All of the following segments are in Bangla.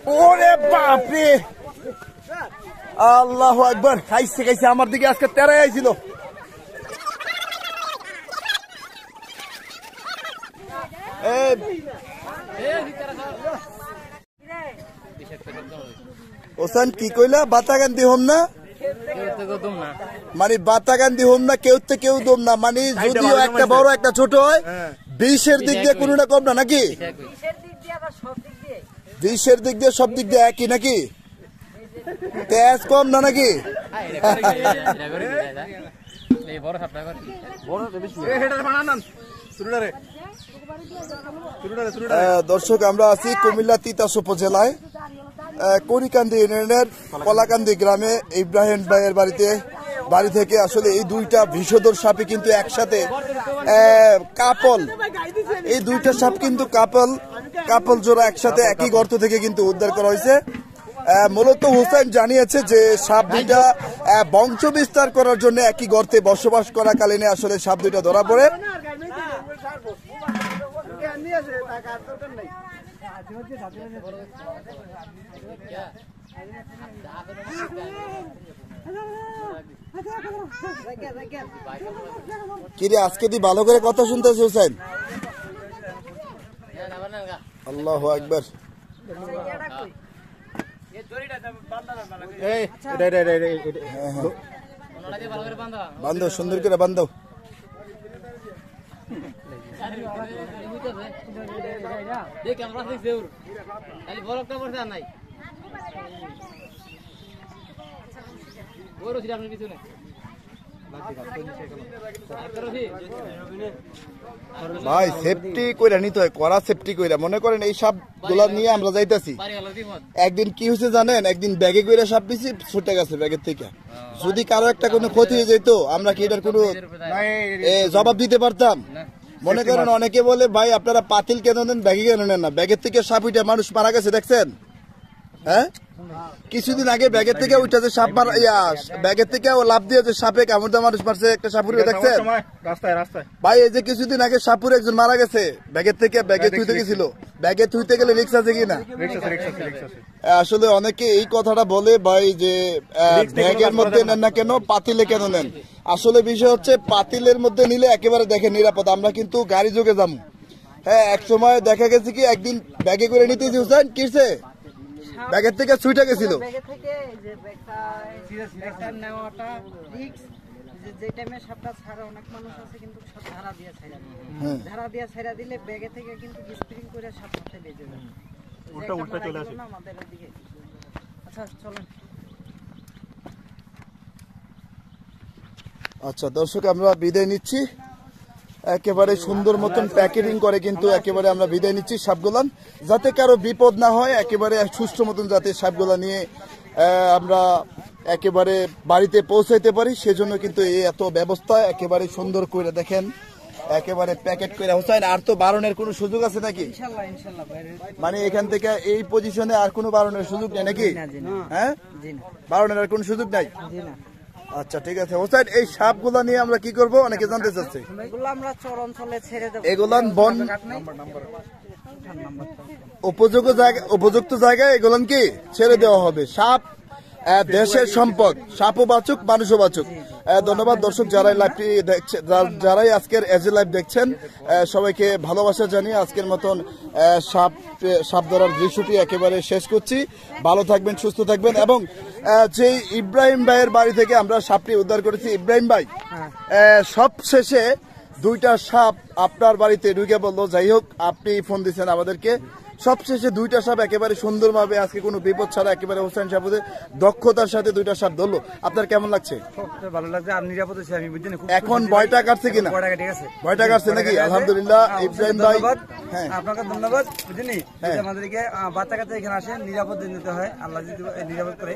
ওরে বাপরে, আল্লাহু আকবার। খাইছে খাইছে, আমার দিকে আজকে তেরাই আইছিল। ওসান কি কইলা? বাতাগান্দি হোম না, মানে বাতাগান্দি হোম না, কেউ তো কেউ দম না, মানে যদিও একটা বড় একটা ছোট হয়, 20-এর দিক দিয়ে কোনো না কম না নাকি? 20-এর দিক দিয়ে সব দিক দিয়ে একই নাকি? তেজ কম না নাকি? দর্শক, আমরা আছি কুমিল্লা তিতাস উপজেলায় করিকান্দি ইউনিয়নের কলাকান্দি গ্রামে ইব্রাহিম ভাইয়ের বাড়ি থেকে আসলে এই দুইটা বিষধর সাপই কিন্তু একসাথে কাপল, এই দুইটা সাপ কিন্তু কাপল জোড়া একসাথে একই গর্ত থেকে কিন্তু উদ্ধার করা হয়েছে। মূলত হোসেন জানিয়েছে যে সাপ দুইটা বংশ বিস্তার করার জন্য একই গর্তে বসবাস করাকালীন আসলে সাপ দুইটা ধরা পড়ে। কিরে আজকে তুই ভালো করে কথা শুনতেছিস হোসেন? আল্লাহু আকবার। বান্ধব, সুন্দর করে বান্ধব। ভাই সেফটি কইরা নিতে হয়, কড়া সেফটি কইরা। মনে করেন এই সাপ গুলা নিয়ে আমরা যাইতেছি, একদিন কি হয়েছে জানেন? একদিন ব্যাগে কইরা সাপ দিছি, ছুটে গেছে ব্যাগের থেকে। যদি কারো একটা কোনো ক্ষতি হয়ে যেত, আমরা কি এটার কোনো জবাব দিতে পারতাম? মনে করেন অনেকে বলে ভাই আপনারা পাতিল কেন নেন, ব্যাগে কেন নেন না? ব্যাগের থেকে সাপ উঠে মানুষ মারা গেছে, দেখছেন? হ্যাঁ, কিছুদিন আগে ব্যাগের থেকে উঠে যে সাপ মারা, ব্যাগের থেকে লাভ দিয়ে যে সাপে কামড় দেওয়া মানুষ মারছে, একটা সাপুরে দেখছেন ভাই? এই যে কিছুদিন আগে সাপুরে একজন মারা গেছে ব্যাগের থেকে, ব্যাগে থুইতে গেছিল। ব্যাগে থুইতে গেলে রিক্স আছে কিনা? আসলে অনেকে এই কথাটা বলে ভাই যে ব্যাগের মধ্যে নেন না কেন, পাতিলে কেন নেন? আসলে বিষয় হচ্ছে পাতিলের মধ্যে নিলে একেবারে দেখেন নিরাপদ। আমরা কিন্তু গাড়ি যোগে যাবো। হ্যাঁ, এক সময় দেখা গেছে কি একদিন ব্যাগে করে নিতেছি হোসেন, কিসে ব্যাগের থেকে ছুটে গেছিল। আচ্ছা দর্শক, আমরা বিদায় নিচ্ছি। একেবারে সুন্দর মতন প্যাকেটিং করে কিন্তু একেবারে আমরা বিদায় নিচ্ছি সাপগুলান, যাতে কারো বিপদ না হয়, একেবারে সুষ্ঠু মতন যাতে সাপগুলা নিয়ে আমরা একেবারে বাড়িতে পৌঁছাইতে পারি, সেজন্য কিন্তু এই এত ব্যবস্থা একেবারে সুন্দর করে দেখেন, একেবারে প্যাকেট করে। হোসেন, আর তো বারণের কোনো সুযোগ আছে নাকি? মানে এখান থেকে এই পজিশনে আর কোনো বারণের সুযোগ নেই নাকি? হ্যাঁ, বারণের আর কোনো সুযোগ নাই। আচ্ছা ঠিক আছে হোসেন, এই সাপগুলা নিয়ে আমরা কি করব অনেকে জানতে চাচ্ছে। এগুলান বন উপযুক্ত জায়গায় এগুলান কি ছেড়ে দেওয়া হবে। সাপ দেশের সম্পদ, সাপও বাঁচুক মানুষও বাঁচুক। ধন্যবাদ দর্শক, যারাই আজকের এজে লাইভ দেখছেন, সবাইকে ভালোবাসা জানিয়ে আজকের মতন সাপ ধরার দৃশ্যটি একেবারে শেষ করছি। ভালো থাকবেন, সুস্থ থাকবেন। এবং যে ইব্রাহিম ভাইয়ের বাড়ি থেকে আমরা সাপটি উদ্ধার করেছি, ইব্রাহিম ভাই সব শেষে দুইটা সাপ আপনার বাড়িতে ঢুকে বললো, যাই হোক আপনি ফোন দিচ্ছেন আমাদেরকে, সবশেষে দুইটা সাপ একেবারে সুন্দরভাবে আজকে কোনো বিপদ ছাড়া একেবারে হোসেন সাহেবের দক্ষতার সাথে দুইটা সাপ ধরলো। আপনার কেমন লাগছে? ভালো লাগছে, আমি নিরাপদ আছি। আমি বুঝছি এখন ভয়টা কাটছে কিনা? ভয়টা কাটছে নাকি? আলহামদুলিল্লাহ ইব্রাহিম ভাই, হ্যাঁ আপনাকে ধন্যবাদ। বুঝলি আমাদেরকে বাচ্চা কাচ্চা এখানে আসে, নিরাপদ নিতে হয়, আল্লাহ যদি নিরাপদ করে।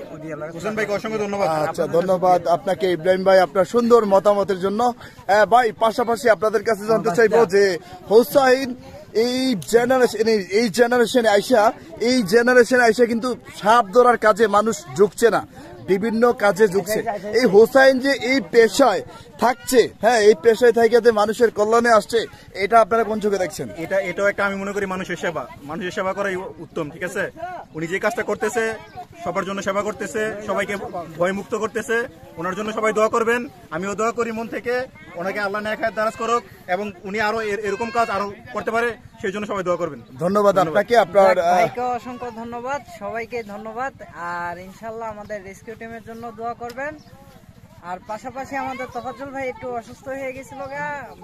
হোসেন ভাইকে অসংখ্য ধন্যবাদ। আচ্ছা ধন্যবাদ আপনাকে ইব্রাহিম ভাই, আপনার সুন্দর মতামতের জন্য। ভাই পাশাপাশি আপনাদের কাছে জানতে চাইবো যে হোসাইন এই জেনারেশনে আইসা কিন্তু সাপ ধরার কাজে মানুষ ঝুঁকছে না, বিভিন্ন কাজে ঝুঁকছে। এই হোসাইন যে এই পেশায় থাকছে, হ্যাঁ এই পেশায় থাকাতে মানুষের কল্যাণে আসছে, এটা আপনারা কোন চোখে দেখছেন? এটাও একটা আমি মনে করি মানুষের সেবা করাই উত্তম, ঠিক আছে। উনি যে কাজটা করতেছে সবার জন্য সেবা করতেছে, সবাইকে ভয়মুক্ত করতেছে, ওনার জন্য সবাই দোয়া করবেন। আমিও দোয়া করি মন থেকে, ওনাকে আল্লাহ নেক হায়াত দারাজ করুক এবং উনি আরো এরকম কাজ আরো করতে পারে, সেই জন্য সবাই দোয়া করবেন। ধন্যবাদ আপনাকে, আপনার ভাইকে অসংখ্য ধন্যবাদ, সবাইকে ধন্যবাদ। আর ইনশাল্লাহ আমাদের রেস্কিউ টিমের জন্য দোয়া করবেন। আর পাশাপাশি আমাদের তোফাজ্জল ভাই একটু অসুস্থ হয়ে গেছিল,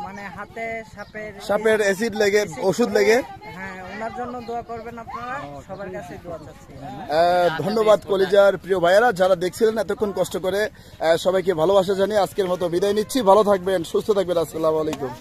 মানে হাতে সাপের অ্যাসিড লেগে, ওষুধ লেগে। হ্যাঁ, ওনার জন্য দোয়া করবেন আপনারা, সবার কাছে দোয়া চাচ্ছি। ধন্যবাদ কলিজার প্রিয় ভাইয়েরা যারা দেখছিলেন এতক্ষণ কষ্ট করে। সবাইকে ভালোবাসা জানিয়ে আজকের মতো বিদায় নিচ্ছি। ভালো থাকবেন, সুস্থ থাকবেন। আসসালামু আলাইকুম।